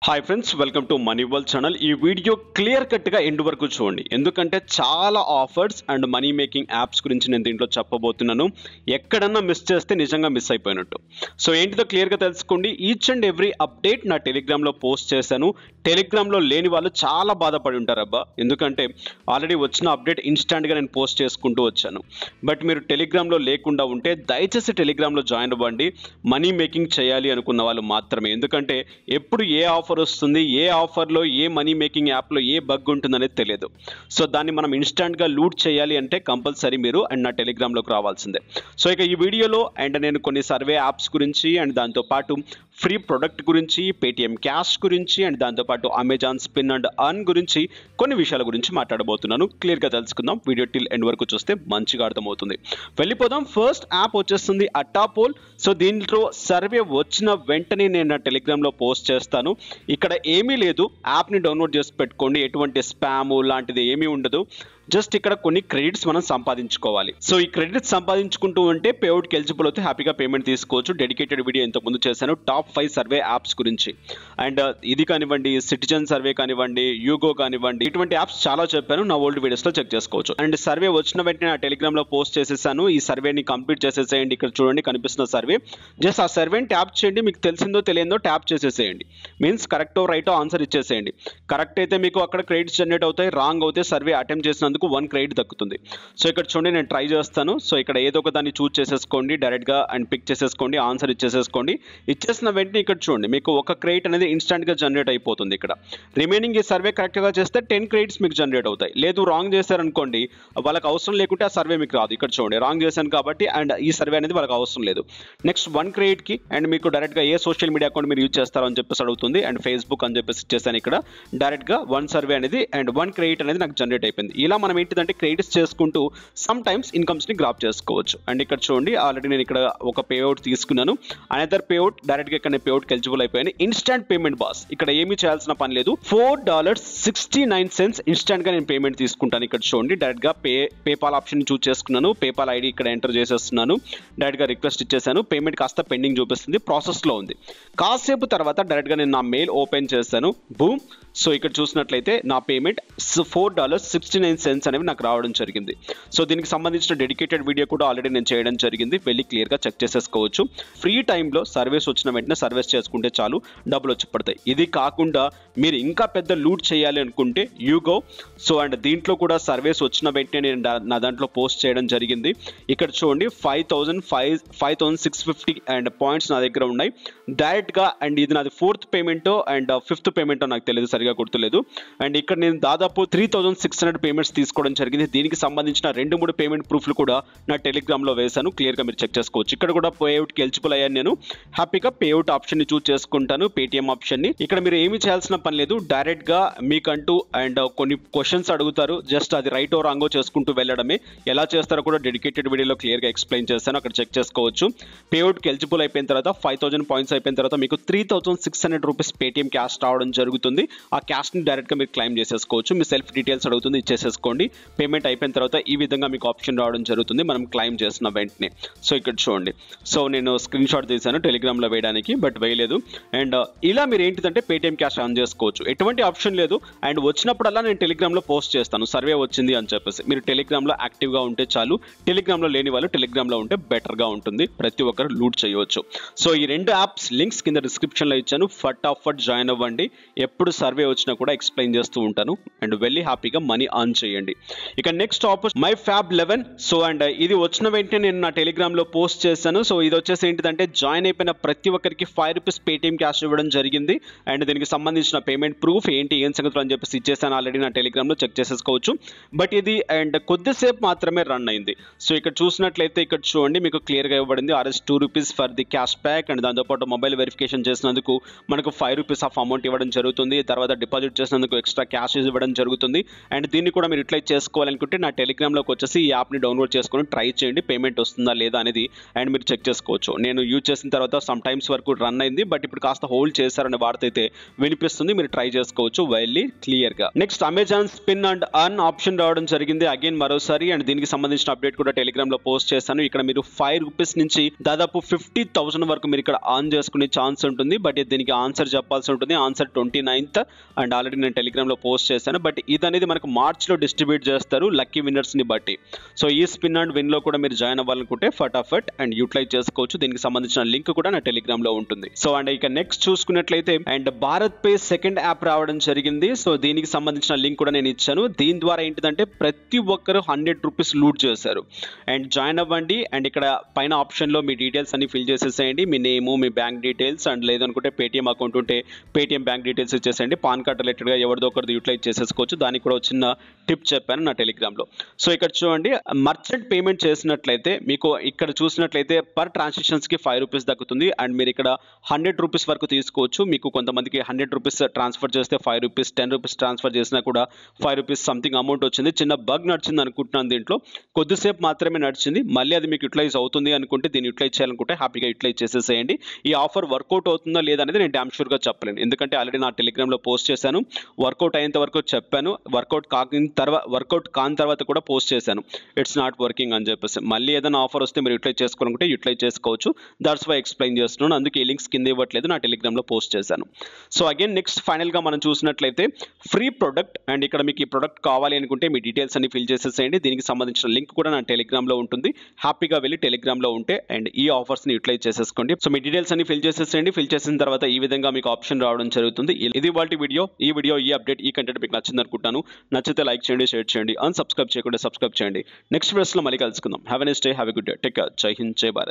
Hi friends, welcome to money world channel. ఈ video clear కట్గా end వరకు చూడండి, ఎందుకంటే చాలా offers and money making apps గురించి నేను దీంట్లో చెప్పబోతున్నాను. ఎక్కడన్నా మిస్ చేస్తే నిజంగా మిస్ అయిపోయినట్టు. సో ఏంటిదో క్లియర్గా తెలుసుకోండి. ఈచ్ అండ్ ఎవ్రీ అప్డేట్ నా టెలిగ్రామ్లో పోస్ట్ చేశాను. టెలిగ్రామ్లో లేని వాళ్ళు చాలా బాధపడి ఉంటారు అబ్బా, ఎందుకంటే ఆల్రెడీ వచ్చిన అప్డేట్ ఇన్స్టాంట్గా నేను పోస్ట్ చేసుకుంటూ వచ్చాను. బట్ మీరు టెలిగ్రామ్లో లేకుండా ఉంటే దయచేసి టెలిగ్రామ్లో జాయిన్ అవ్వండి. మనీ మేకింగ్ చేయాలి అనుకున్న వాళ్ళు మాత్రమే, ఎందుకంటే ఎప్పుడు ఏ ఆఫర్ వస్తుంది, ఏ ఆఫర్లో ఏ మనీ మేకింగ్ యాప్లో ఏ బగ్ ఉంటుందనేది తెలియదు. సో దాన్ని మనం ఇన్స్టాంట్గా లూట్ చేయాలి అంటే కంపల్సరీ మీరు అండ్ నా టెలిగ్రామ్లోకి రావాల్సిందే. సో ఇక ఈ వీడియోలో అండ్ నేను కొన్ని సర్వే యాప్స్ గురించి అండ్ దాంతోపాటు ఫ్రీ ప్రొడక్ట్ గురించి, పేటిఎం క్యాష్ గురించి అండ్ దాంతోపాటు అమెజాన్ స్పిన్ అండ్ అర్న్ గురించి కొన్ని విషయాల గురించి మాట్లాడబోతున్నాను. క్లియర్గా తెలుసుకుందాం. వీడియో టిల్ ఎండ్ వరకు చూస్తే మంచిగా అర్థమవుతుంది. వెళ్ళిపోదాం. ఫస్ట్ యాప్ వచ్చేస్తుంది అట్టాపోల్. సో దీంట్లో సర్వే వచ్చిన వెంటనే నేను నా టెలిగ్రామ్లో పోస్ట్ చేస్తాను. ఇక్కడ ఏమీ లేదు, యాప్ని డౌన్లోడ్ చేసి పెట్టుకోండి. ఎటువంటి స్పామ్ లాంటిది ఏమీ ఉండదు. జస్ట్ ఇక్కడ కొన్ని క్రెడిట్స్ మనం సంపాదించుకోవాలి. సో ఈ క్రెడిట్స్ సంపాదించుకుంటూ ఉంటే పేఅవుట్కి ఎలిజిబుల్ అయితే హ్యాపీగా పేమెంట్ తీసుకోవచ్చు. డెడికేటెడ్ వీడియో ఇంతకుముందు చేశాను టాప్ 5 సర్వే యాప్స్ గురించి. అండ్ ఇది కానివ్వండి, సిటిజన్ సర్వే కానివ్వండి, యూగో కానివ్వండి, ఇటువంటి యాప్స్ చాలా చెప్పాను. నా ఓల్డ్ వీడియోస్లో చెక్ చేసుకోవచ్చు. అండ్ సర్వే వచ్చిన వెంటనే నా టెలిగ్రామ్లో పోస్ట్ చేసేసాను. ఈ సర్వేని కంప్లీట్ చేసేసేయండి. ఇక్కడ చూడండి కనిపిస్తున్న సర్వే. జస్ట్ ఆ సర్వేని ట్యాప్ చేయండి. మీకు తెలిసిందో తెలియదో ట్యాప్ చేసేసేయండి. మీన్స్ కరెక్టో రైటో ఆన్సర్ ఇచ్చేసేయండి. కరెక్ట్ అయితే మీకు అక్కడ క్రెడిట్స్ జనరేట్ అవుతాయి, రాంగ్ అయితే సర్వే అటెంప్ట్ చేసినందుకు 1 క్రెడిట్ దక్కుతుంది. సో ఇక్కడ చూడండి నేను ట్రై చేస్తాను. సో ఇక్కడ ఏదో ఒక దాన్ని చూస్ చేసేసుకోండి డైరెక్ట్గా అండ్ పిక్ చేసేసుకోండి, ఆన్సర్ ఇచ్చేసేసుకోండి. ఇచ్చేసిన వెంటనే ఇక్కడ చూడండి మీకు 1 క్రెడిట్ అనేది ఇన్స్టాంట్గా జనరేట్ అయిపోతుంది. ఇక్కడ రిమైనింగ్ ఈ సర్వే కరెక్ట్గా చేస్తే 10 క్రెడిట్స్ మీకు జనరేట్ అవుతాయి. లేదు రాంగ్ చేశారనుకోండి, వాళ్ళకి అవసరం లేకుంటే ఆ సర్వే మీకు రాదు. ఇక్కడ చూడండి రాంగ్ చేశాను కాబట్టి అండ్ ఈ సర్వే అనేది వాళ్ళకి అవసరం లేదు. నెక్స్ట్ 1 క్రెడిట్కి అండ్ మీకు డైరెక్ట్గా ఏ సోషల్ మీడియా అకౌంట్ మీరు యూజ్ చేస్తారో అని చెప్పేసి అడుగుతుంది. అండ్ ఫేస్బుక్ అని చెప్పేసి ఇచ్చేసాను. ఇక్కడ డైరెక్ట్గా 1 సర్వే అనేది అండ్ 1 క్రెడిట్ అనేది నాకు జనరేట్ అయిపోయింది. ఇలా మనం ఏంటిదంటే క్రెడిట్స్ చేసుకుంటూ సమ్ టైమ్స్ ఇన్కమ్స్ని గ్రాప్ చేసుకోవచ్చు. అండ్ ఇక్కడ చూడండి ఆల్రెడీ నేను ఇక్కడ ఒక పేఅవుట్ తీసుకున్నాను. అనదర్ పేఅవుట్ డైరెక్ట్గా ఇక్కడ నేను పేఅవుట్కి ఎలిజిబుల్ అయిపోయాను. Instant payment boss. ఇక్కడ ఏమీ చేయాల్సిన పని లేదు. $4.69 ఇన్స్టాంట్గా నేను పేమెంట్ తీసుకుంటాను. ఇక్కడ చూడండి డైరెక్ట్గా పేపాల్ ఆప్షన్ చూస్ చేసుకున్నాను. పేపాల్ ఐడి ఇక్కడ ఎంటర్ చేసేస్తున్నాను. డైరెక్ట్గా రిక్వెస్ట్ ఇచ్చేసాను. పేమెంట్ కాస్త పెండింగ్ చూపిస్తుంది, ప్రాసెస్లో ఉంది. కాసేపు తర్వాత డైరెక్ట్గా నేను నా మెయిల్ ఓపెన్ చేశాను. బూమ్. సో ఇక్కడ చూసినట్లయితే నా పేమెంట్ $4.69 అనేవి నాకు రావడం జరిగింది. సో దీనికి సంబంధించిన డెడికేటెడ్ వీడియో కూడా ఆల్రెడీ నేను చేయడం జరిగింది. వెళ్ళి క్లియర్గా చెక్ చేసేసుకోవచ్చు. ఫ్రీ టైంలో సర్వీస్ వచ్చిన వెంటనే సర్వీస్ చేసుకుంటే చాలు, డబ్బులు వచ్చి పడతాయి. ఇది కాకుండా మీరు ఇంకా పెద్ద లూట్ చేయాలి అనుకుంటే యూగో. సో అండ్ దీంట్లో కూడా సర్వీస్ వచ్చిన వెంటనే నేను నా దాంట్లో పోస్ట్ చేయడం జరిగింది. ఇక్కడ చూడండి 5650 అండ్ పాయింట్స్ నా దగ్గర ఉన్నాయి డైరెక్ట్గా. అండ్ ఇది నాది 4th పేమెంటో అండ్ 5th పేమెంటో నాకు తెలియదు, సరిగా గుర్తులేదు. అండ్ ఇక్కడ నేను దాదాపు 3600 పేమెంట్స్ తీసుకోవడం జరిగింది. దీనికి సంబంధించిన 2-3 పేమెంట్ ప్రూఫ్లు కూడా నా టెలిగ్రామ్లో వేశాను. క్లియర్గా మీరు చెక్ చేసుకోవచ్చు. ఇక్కడ కూడా పేఅవుట్కి ఎలిజిబుల్ అయ్యాను. నేను హ్యాపీగా పేఅవుట్ ఆప్షన్ని చూస్ చేసుకుంటాను, పేటిఎం ఆప్షన్ని. ఇక్కడ మీరు ఏమి చేయాల్సిన పని లేదు, డైరెక్ట్గా మీకంటూ అండ్ కొన్ని క్వశ్చన్స్ అడుగుతారు. జస్ట్ అది రైటో రాంగో చేసుకుంటూ వెళ్ళడమే. ఎలా చేస్తారో కూడా డెడికేటెడ్ వీడియోలో క్లియర్గా ఎక్స్ప్లెయిన్ చేస్తాను, అక్కడ చెక్ చేసుకోవచ్చు. పేఅవుట్కి ఎలిజిబుల్ అయిపోయిన తర్వాత 5000 పాయింట్స్ అయిపోయిన తర్వాత మీకు 3600 రూపీస్ పేటిఎం క్యాష్ రావడం జరుగుతుంది. ఆ క్యాష్ని డైరెక్ట్గా మీరు క్లెయిమ్ చేసేసుకోవచ్చు. మీ సెల్ఫ్ డీటెయిల్స్ అడుగుతుంది, ఇచ్చేసేసుకోండి. పేమెంట్ అయిపోయిన తర్వాత ఈ విధంగా మీకు ఆప్షన్ రావడం జరుగుతుంది మనం క్లెయిమ్ చేసిన వెంటనే. సో ఇక్కడ చూడండి. సో నేను స్క్రీన్ షాట్ తీసాను టెలిగ్రామ్లో వేయడానికి, బట్ వేయలేదు. అండ్ ఇలా మీరు ఏంటిదంటే పేటిఎం క్యాష్ ఆన్ చేసుకోవచ్చు. ఎటువంటి ఆప్షన్ లేదు. అండ్ వచ్చినప్పుడల్లా నేను టెలిగ్రామ్లో పోస్ట్ చేస్తాను సర్వే వచ్చింది అని చెప్పేసి. మీరు టెలిగ్రామ్లో యాక్టివ్గా ఉంటే చాలు. టెలిగ్రామ్లో లేని వాళ్ళు టెలిగ్రామ్లో ఉంటే బెటర్గా ఉంటుంది. ప్రతి ఒక్కరు లూట్ చేయవచ్చు. సో ఈ 2 యాప్స్ లింక్స్ కింద డిస్క్రిప్షన్లో ఇచ్చాను. ఫటాఫట్ జాయిన్ అవ్వండి. ఎప్పుడు సర్వే వచ్చినా కూడా ఎక్స్ప్లెయిన్ చేస్తూ ఉంటాను. అండ్ వెళ్ళి హ్యాపీగా మనీ ఆన్ చేయండి. ఇక next option MyFab11. So and ఇది వచ్చిన వెంటనే నేను నా టెలిగ్రామ్లో పోస్ట్ చేశాను. సో ఇది వచ్చేసి ఏంటిదంటే జాయిన్ అయిపోయిన ప్రతి ఒక్కరికి 5 రూపీస్ పేటిఎం క్యాష్ ఇవ్వడం జరిగింది. అండ్ దీనికి సంబంధించిన పేమెంట్ ప్రూఫ్ ఏంటి ఏం సంగతులు అని చెప్పేసి ఇచ్చేసాను ఆల్రెడీ నా టెలిగ్రామ్లో, చెక్ చేసేసుకోవచ్చు. బట్ ఇది అండ్ కొద్దిసేపు మాత్రమే రన్ అయింది. సో ఇక్కడ చూసినట్లయితే ఇక్కడ చూడండి మీకు క్లియర్గా ఇవ్వబడింది $2 rupees for the cash back. And దాంతోపాటు మొబైల్ వెరిఫికేషన్ చేసినందుకు మనకు 5 రూపీస్ ఆఫ్ అమౌంట్ ఇవ్వడం జరుగుతుంది. తర్వాత డిపాజిట్ చేసినందుకు ఎక్స్ట్రా క్యాష్ ఇవ్వడం జరుగుతుంది. అండ్ దీన్ని కూడా మీరు యూటిలైజ్ చేసుకోవాలనుకుంటే నా టెలిగ్రామ్లోకి వచ్చేసి ఈ యాప్ని డౌన్లోడ్ చేసుకొని ట్రై చేయండి, పేమెంట్ వస్తుందా లేదా అనేది అండ్ మీరు చెక్ చేసుకోవచ్చు. నేను యూజ్ చేసిన తర్వాత సమ్ టైమ్స్ వరకు రన్ అయింది, బట్ ఇప్పుడు కాస్త హోల్డ్ చేశారనే వార్త అయితే వినిపిస్తుంది. మీరు ట్రై చేసుకోవచ్చు వెల్లీ క్లియర్గా. Next Amazon spin and earn option రావడం జరిగింది అగైన్ మరోసారి. అండ్ దీనికి సంబంధించిన అప్డేట్ కూడా టెలిగ్రామ్లో పోస్ట్ చేశాను. ఇక్కడ మీరు ₹5 నుంచి దాదాపు 50,000 వరకు మీరు ఇక్కడ ఆన్ చేసుకునే ఛాన్స్ ఉంటుంది. బట్ దీనికి ఆన్సర్ చెప్పాల్సి ఉంటుంది. ఆన్సర్ 29th అండ్ ఆల్రెడీ నేను టెలిగ్రామ్లో పోస్ట్ చేశాను. బట్ ఇది అనేది మనకు మార్చ్లో డిస్ట్రిబ్యూట్ చేస్తారు లక్కీ విన్నర్స్ని బట్టి. సో ఈ స్పిన్ అండ్ విన్లో కూడా మీరు జాయిన్ అవ్వాలనుకుంటే ఫటాఫట్ అండ్ యూటిలైజ్ చేసుకోవచ్చు. దీనికి సంబంధించిన లింక్ కూడా నా టెలిగ్రామ్లో ఉంటుంది. సో అండ్ ఇక నెక్స్ట్ చూసుకున్నట్లయితే and Bharat pay second app రావడం జరిగింది. సో దీనికి సంబంధించిన లింక్ కూడా నేను ఇచ్చాను. దీని ద్వారా ఏంటిదంటే ప్రతి ఒక్కరు ₹100 లూట్ చేశారు. అండ్ జాయిన్ అవ్వండి. అండ్ ఇక్కడ పైన ఆప్షన్లో మీ డీటెయిల్స్ అన్ని ఫిల్ చేసేసేయండి. మీ నేము, మీ బ్యాంక్ డీటెయిల్స్ అండ్ లేదనుకుంటే పేటీఎం అకౌంట్ ఉంటే పేటీఎం బ్యాంక్ డీటెయిల్స్ ఇచ్చేసేయండి. పాన్ కార్డ్ రిలేటెడ్గా ఎవరిదో ఒకరిది యూటిలైజ్ చేసేసుకోవచ్చు. దానికి కూడా చిన్న టిప్ చెప్పాను నా టెలిగ్రామ్లో. సో ఇక్కడ చూడండి, మర్చెంట్ పేమెంట్ చేసినట్లయితే మీకు ఇక్కడ చూసినట్లయితే పర్ ట్రాన్సాక్షన్స్కి ₹5 దక్కుతుంది. అండ్ మీరు ఇక్కడ ₹100 వరకు తీసుకోవచ్చు. మీకు కొంతమందికి ₹100 ట్రాన్స్ఫర్ చేస్తే ₹5, ₹10 ట్రాన్స్ఫర్ చేసినా కూడా ₹5 సంథింగ్ అమౌంట్ వచ్చింది. చిన్న బగ్ నడిచింది అనుకుంటున్నాను దీంట్లో. కొద్దిసేపు మాత్రమే నడిచింది. మళ్ళీ అది మీకు యూటిలైజ్ అవుతుంది అనుకుంటే, దీన్ని యూటిలైజ్ చేయాలనుకుంటే హ్యాపీగా యూటిలైజ్ చేసేసేయండి. ఈ ఆఫర్ వర్కౌట్ అవుతుందా లేదా అనేది నేను డామ్ షూర్గా చెప్పలేను, ఎందుకంటే ఆల్రెడీ నా టెలిగ్రామ్లో పోస్ట్ చేశాను. వర్కౌట్ అయ్యేంత వరకు చెప్పాను. వర్కౌట్ కాని తర్వాత కూడా పోస్ట్ చేశాను ఇట్స్ నాట్ వర్కింగ్ అని చెప్పేసి. మళ్ళీ ఏదైనా ఆఫర్ వస్తే మీరు యూటిలైజ్ చేసుకోవాలనుకుంటే యూటిలైజ్ చేసుకోవచ్చు. దట్స్ వై ఎక్స్ప్లెయిన్ చేస్తున్నాను. అందుకే ఈ లింక్స్ కింద ఇవ్వట్లేదు, నా టెలిగ్రామ్లో పోస్ట్ చేశాను. సో అగైన్ నెక్స్ట్ ఫైనల్గా మనం చూసినట్లయితే ఫ్రీ ప్రొడక్ట్. అండ్ ఇక్కడ మీకు ఈ ప్రొడక్ట్ కావాలి అనుకుంటే మీ డీటెయిల్స్ అన్ని ఫిల్ చేసేసేయండి. దీనికి సంబంధించిన లింక్ కూడా నా టెలిగ్రామ్లో ఉంటుంది. హ్యాపీగా వెళ్ళి టెలిగ్రామ్లో ఉంటే అండ్ ఈ ఆఫర్స్ని యూటిలైజ్ చేసేసుకోండి. సో మీ డీటెయిల్స్ అన్ని ఫిల్ చేసేసేయండి. ఫిల్ చేసిన తర్వాత ఈ విధంగా మీకు ఆప్షన్ రావడం జరుగుతుంది. ఇది వాటి వీడియో. ఈ అప్డేట్, ఈ కంటెంట్ మీకు నచ్చింది అనుకుంటాను. నచ్చితే లైక్ చేయండి, షేర్ చేయండి, అన్సబ్స్క్రైబ్ చేయకుండా సబ్స్క్రైబ్ చేయండి. నెక్స్ట్ వీడియోస్లో మళ్ళీ కలుసుకుందాం. Have a nice day, have a good day, take care. జై హింద్, జై భారత్.